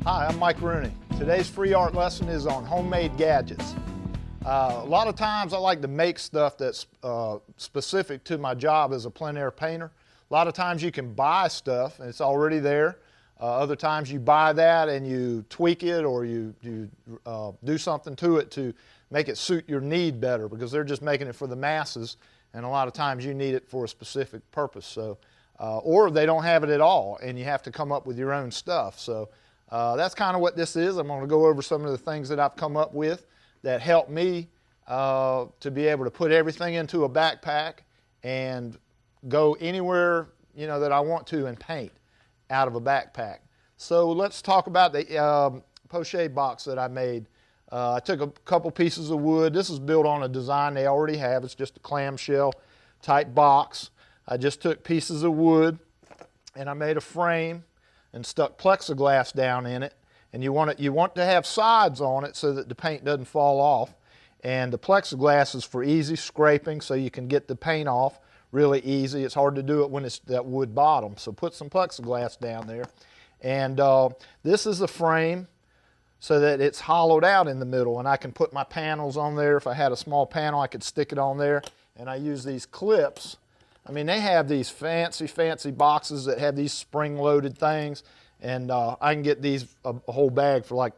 Hi, I'm Mike Rooney. Today's free art lesson is on homemade gadgets. A lot of times I like to make stuff that's specific to my job as a plein air painter. A lot of times you can buy stuff and it's already there. Other times you buy that and you tweak it or you do something to it to make it suit your need better, because they're just making it for the masses, and a lot of times you need it for a specific purpose. So, or they don't have it at all and you have to come up with your own stuff. So that's kind of what this is. I'm going to go over some of the things that I've come up with that help me to be able to put everything into a backpack and go anywhere that I want to and paint out of a backpack. So let's talk about the pochette box that I made. I took a couple pieces of wood. This is built on a design they already have. It's just a clamshell type box. I just took pieces of wood and I made a frame and stuck plexiglass down in it. And you want to have sides on it so that the paint doesn't fall off. And the plexiglass is for easy scraping, so you can get the paint off really easy. It's hard to do it when it's that wood bottom. So put some plexiglass down there. And this is a frame so that it's hollowed out in the middle, and I can put my panels on there. If I had a small panel, I could stick it on there. And I use these clips. I mean, they have these fancy boxes that have these spring-loaded things, and I can get these a whole bag for like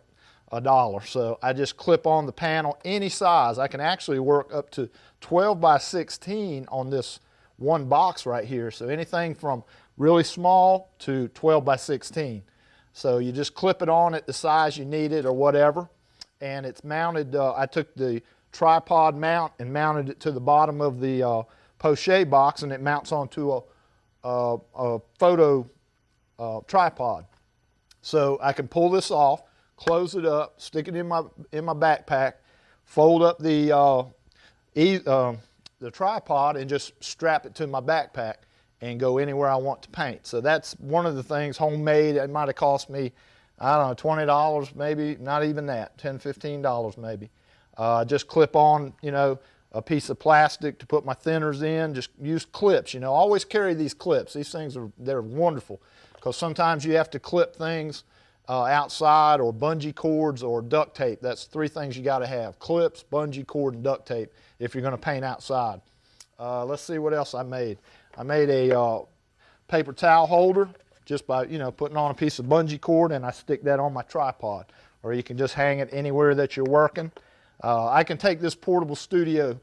$1. So I just clip on the panel any size. I can actually work up to 12 by 16 on this one box right here. So anything from really small to 12 by 16. So you just clip it on at the size you need it or whatever. And it's mounted, I took the tripod mount and mounted it to the bottom of the pochette box, and it mounts onto a photo tripod. So I can pull this off, close it up, stick it in my backpack, fold up the tripod, and just strap it to my backpack and go anywhere I want to paint. So that's one of the things, homemade. It might have cost me, I don't know, $20 maybe, not even that, $10, $15 maybe. Just clip on, a piece of plastic to put my thinners in. Just use clips. Always carry these clips. These things they're wonderful, because sometimes you have to clip things outside, or bungee cords, or duct tape. That's three things you got to have: clips, bungee cord, and duct tape if you're going to paint outside. Let's see what else I made. I made a paper towel holder just by putting on a piece of bungee cord, and I stick that on my tripod. Or you can just hang it anywhere that you're working. I can take this portable studio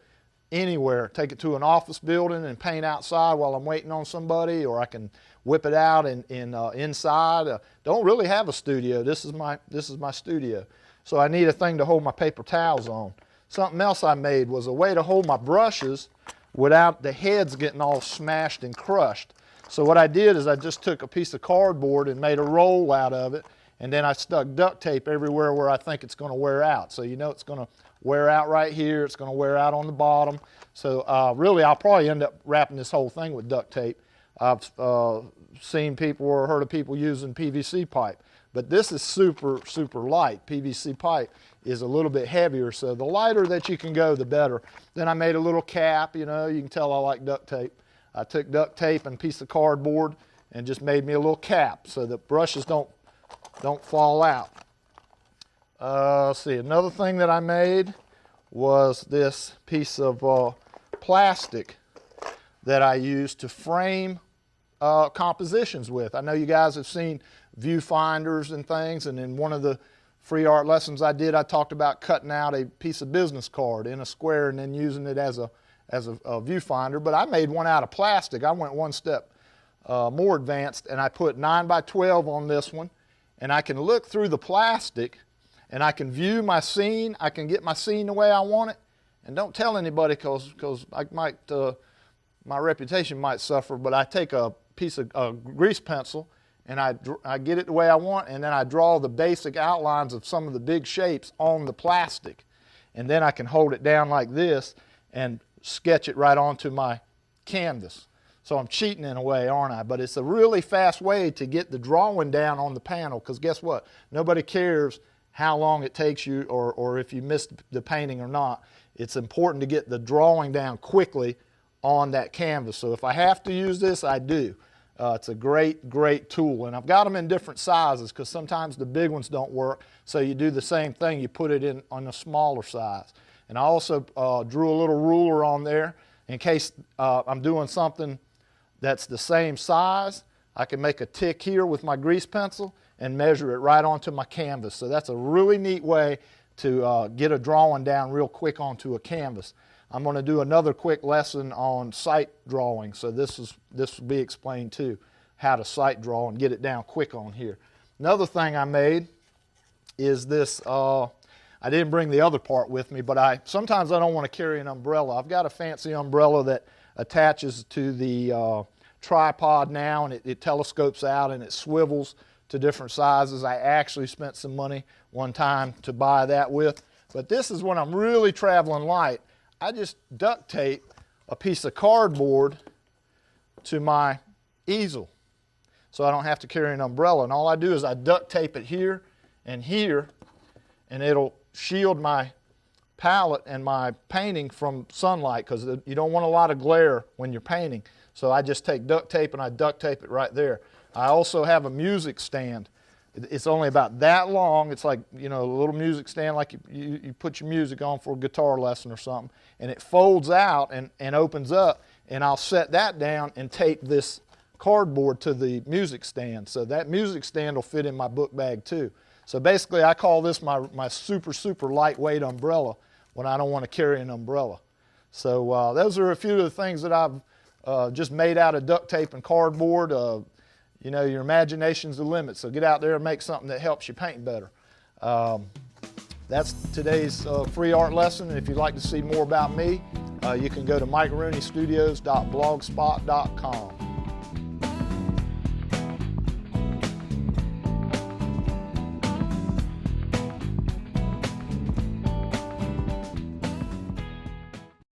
anywhere, take it to an office building and paint outside while I'm waiting on somebody, or I can whip it out inside. Don't really have a studio. This is my studio. So I need a thing to hold my paper towels on. Something else I made was a way to hold my brushes without the heads getting all smashed and crushed. So what I did is I just took a piece of cardboard and made a roll out of it, and then I stuck duct tape everywhere where I think it's going to wear out. So it's going to wear out right here. It's going to wear out on the bottom. So really, I'll probably end up wrapping this whole thing with duct tape. I've seen people or heard of people using PVC pipe. But this is super, super light. PVC pipe is a little bit heavier, so the lighter that you can go, the better. Then I made a little cap. You can tell I like duct tape. I took duct tape and a piece of cardboard and just made me a little cap so the brushes don't fall out. Let's see, another thing that I made was this piece of plastic that I used to frame compositions with. I know you guys have seen viewfinders and things, and in one of the free art lessons I did, I talked about cutting out a piece of business card in a square and then using it as a viewfinder. But I made one out of plastic. I went one step more advanced, and I put 9 by 12 on this one, and I can look through the plastic and I can view my scene. I can get my scene the way I want it. And don't tell anybody, because I might my reputation might suffer, but I take a piece of grease pencil and I get it the way I want, and then I draw the basic outlines of some of the big shapes on the plastic. And then I can hold it down like this and sketch it right onto my canvas. So I'm cheating in a way, aren't I? But it's a really fast way to get the drawing down on the panel, because guess what? Nobody cares how long it takes you or if you missed the painting or not. It's important to get the drawing down quickly on that canvas. So if I have to use this, I do. It's a great tool, and I've got them in different sizes because sometimes the big ones don't work, so you do the same thing, you put it in on a smaller size. And I also drew a little ruler on there in case I'm doing something that's the same size. I can make a tick here with my grease pencil and measure it right onto my canvas. So that's a really neat way to get a drawing down real quick onto a canvas. I'm going to do another quick lesson on sight drawing, so this will be explained too, how to sight draw and get it down quick on here. Another thing I made is this, I didn't bring the other part with me, but sometimes I don't want to carry an umbrella. I've got a fancy umbrella that attaches to the tripod now, and it telescopes out and it swivels to different sizes. I actually spent some money one time to buy that with, but this is when I'm really traveling light. I just duct tape a piece of cardboard to my easel so I don't have to carry an umbrella. And all I do is I duct tape it here, and it'll shield my palette and my painting from sunlight because you don't want a lot of glare when you're painting. So I just take duct tape and I duct tape it right there. I also have a music stand. It's only about that long. It's like, a little music stand like you put your music on for a guitar lesson or something. And it folds out and opens up. And I'll set that down and tape this cardboard to the music stand. So that music stand will fit in my book bag too. So basically I call this my super lightweight umbrella when I don't want to carry an umbrella. So those are a few of the things that I've just made out of duct tape and cardboard. Your imagination's the limit, so get out there and make something that helps you paint better. That's today's free art lesson, and if you'd like to see more about me, you can go to MikeRooneyStudios.blogspot.com.